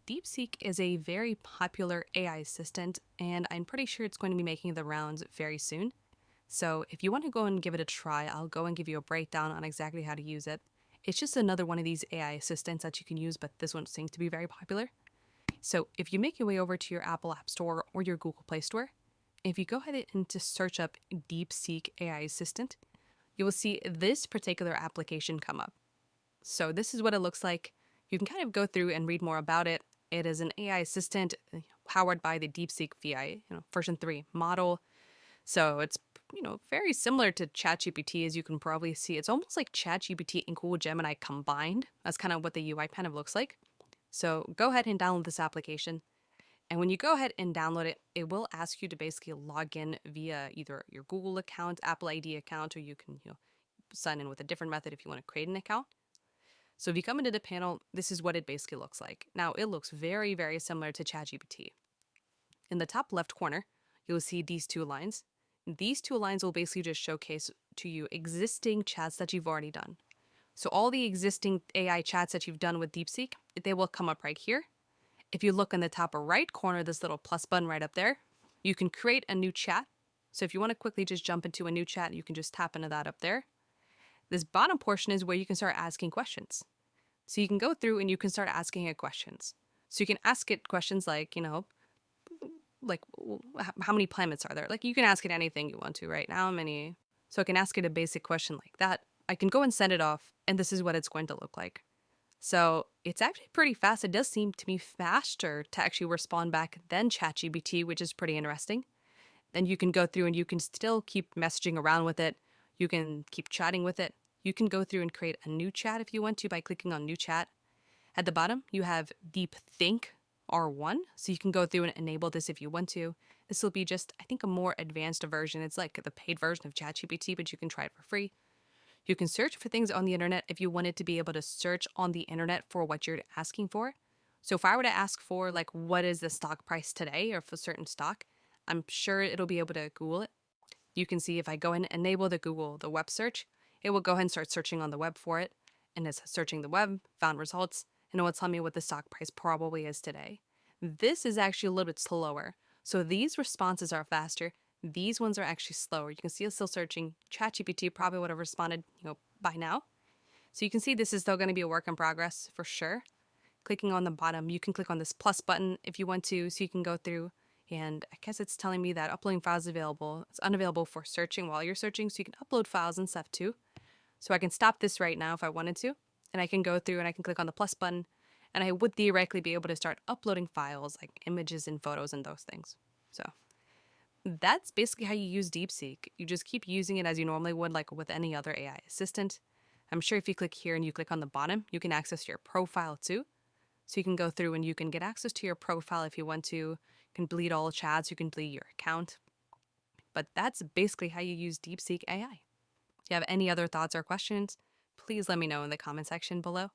Deepseek is a very popular AI assistant, and I'm pretty sure it's going to be making the rounds very soon. So if you want to go and give it a try, I'll go and give you a breakdown on exactly how to use it. It's just another one of these AI assistants that you can use, but this one seems to be very popular. So if you make your way over to your Apple App Store or your Google Play Store, if you go ahead and to search up Deepseek AI Assistant, you will see this particular application come up. So this is what it looks like. You can kind of go through and read more about it. It is an AI assistant powered by the Deepseek VI, version 3 model. So it's very similar to ChatGPT, as you can probably see. It's almost like ChatGPT and Google Gemini combined. That's kind of what the UI kind of looks like. So go ahead and download this application. And when you go ahead and download it, it will ask you to basically log in via either your Google account, Apple ID account, or you can sign in with a different method if you want to create an account. So if you come into the panel, this is what it basically looks like. Now, it looks very, very similar to ChatGPT. In the top left corner, you'll see these two lines. These two lines will basically just showcase to you existing chats that you've already done. So all the existing AI chats that you've done with Deepseek, they will come up right here. If you look in the top right corner, this little plus button right up there, you can create a new chat. So if you want to quickly just jump into a new chat, you can just tap into that up there. This bottom portion is where you can start asking questions. So you can go through and you can start asking it questions. So you can ask it questions like, like how many planets are there? Like you can ask it anything you want to, right? How many? So I can ask it a basic question like that. I can go and send it off, and this is what it's going to look like. So it's actually pretty fast. It does seem to be faster to actually respond back than ChatGPT, which is pretty interesting. Then you can go through and you can still keep messaging around with it. You can keep chatting with it. You can go through and create a new chat if you want to by clicking on New Chat. At the bottom, you have Deepseek R1, so you can go through and enable this if you want to. This will be just, I think, a more advanced version. It's like the paid version of ChatGPT, but you can try it for free. You can search for things on the internet if you wanted to be able to search on the internet for what you're asking for. So if I were to ask for, like, what is the stock price today or for a certain stock, I'm sure it'll be able to Google it. You can see if I go and enable the web search, it will go ahead and start searching on the web for it. And it's searching the web, found results, and it will tell me what the stock price probably is today. This is actually a little bit slower. So these responses are faster. These ones are actually slower. You can see it's still searching. ChatGPT probably would have responded, by now. So you can see this is still going to be a work in progress for sure. Clicking on the bottom, you can click on this plus button if you want to, so you can go through. And I guess it's telling me that uploading files is available. It's unavailable for searching while you're searching, so you can upload files and stuff too. So I can stop this right now if I wanted to, and I can go through and I can click on the plus button, and I would theoretically be able to start uploading files like images and photos and those things. So that's basically how you use Deepseek. You just keep using it as you normally would, like with any other AI assistant. I'm sure if you click here and you click on the bottom, you can access your profile too. So you can go through and you can get access to your profile if you want to. You can delete all chats, you can delete your account. But that's basically how you use Deepseek AI. If you have any other thoughts or questions, please let me know in the comment section below.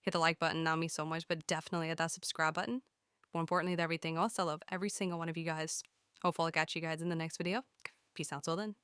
Hit the like button, not me so much, but definitely hit that subscribe button. More importantly than everything else, I love every single one of you guys. Hopefully I'll catch you guys in the next video. Peace out till then.